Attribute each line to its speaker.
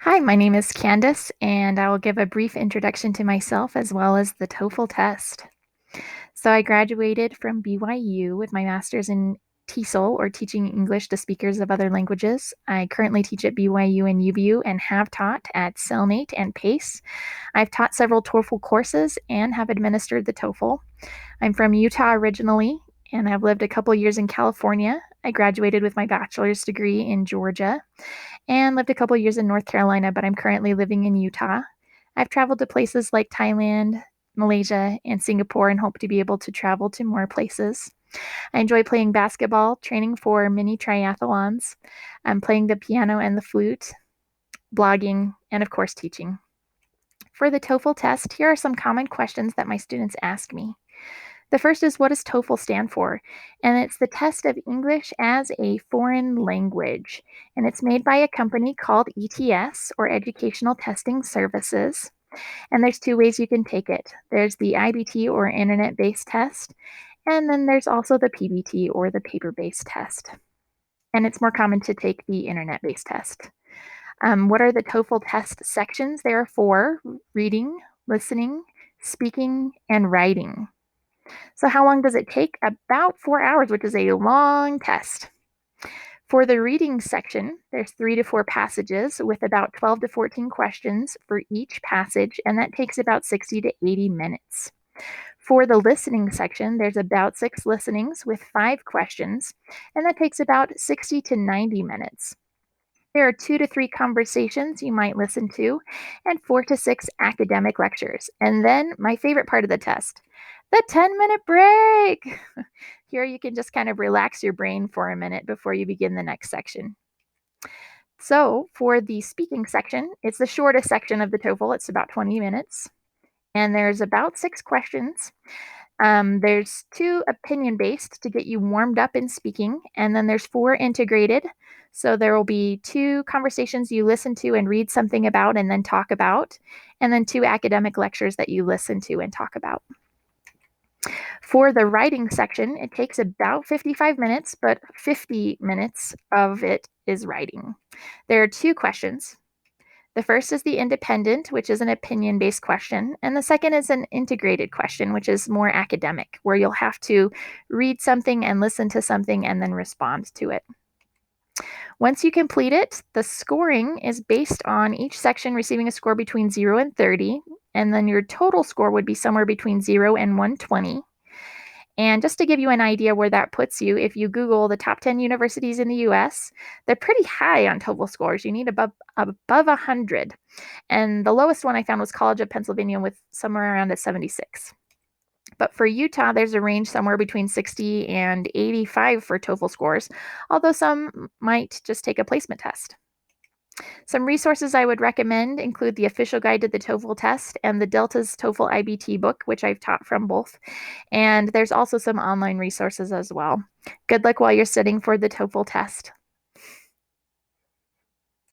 Speaker 1: Hi, my name is Candace, and I will give a brief introduction to myself as well as the TOEFL test. So, I graduated from BYU with my master's in TESOL, or Teaching English to Speakers of Other Languages. I currently teach at BYU and UVU and have taught at Cellnate and PACE. I've taught several TOEFL courses and have administered the TOEFL. I'm from Utah originally and have lived a couple years in California. I graduated with my bachelor's degree in Georgia and lived a couple years in North Carolina, but I'm currently living in Utah. I've traveled to places like Thailand, Malaysia, and Singapore and hope to be able to travel to more places. I enjoy playing basketball, training for mini triathlons, playing the piano and the flute, blogging, and of course, teaching. For the TOEFL test, here are some common questions that my students ask me. The first is, what does TOEFL stand for? And it's the test of English as a foreign language. And it's made by a company called ETS, or Educational Testing Services. And there's two ways you can take it. There's the IBT, or internet-based test, and then there's also the PBT, or the paper-based test. And it's more common to take the internet-based test. What are the TOEFL test sections? There are four: reading, listening, speaking, and writing. So how long does it take? About 4 hours, which is a long test. For the reading section, there's 3 to 4 passages with about 12 to 14 questions for each passage, and that takes about 60 to 80 minutes. For the listening section, there's about 6 listenings with 5 questions, and that takes about 60 to 90 minutes. There are 2 to 3 conversations you might listen to, and 4 to 6 academic lectures. And then my favorite part of the test, the 10-minute break. Here you can just kind of relax your brain for a minute before you begin the next section. So for the speaking section, it's the shortest section of the TOEFL. It's about 20 minutes. And there's about 6 questions. There's 2 opinion-based to get you warmed up in speaking, and then there's 4 integrated. So there will be 2 conversations you listen to and read something about and then talk about, and then 2 academic lectures that you listen to and talk about. For the writing section, it takes about 55 minutes, but 50 minutes of it is writing. There are 2 questions. The first is the independent, which is an opinion-based question, and the second is an integrated question, which is more academic, where you'll have to read something and listen to something and then respond to it. Once you complete it, the scoring is based on each section receiving a score between 0 and 30, and then your total score would be somewhere between 0 and 120. And just to give you an idea where that puts you, if you Google the top 10 universities in the US, they're pretty high on TOEFL scores. You need above 100. And the lowest one I found was College of Pennsylvania with somewhere around a 76. But for Utah, there's a range somewhere between 60 and 85 for TOEFL scores, although some might just take a placement test. Some resources I would recommend include the official guide to the TOEFL test and the Delta's TOEFL IBT book, which I've taught from both. And there's also some online resources as well. Good luck while you're studying for the TOEFL test.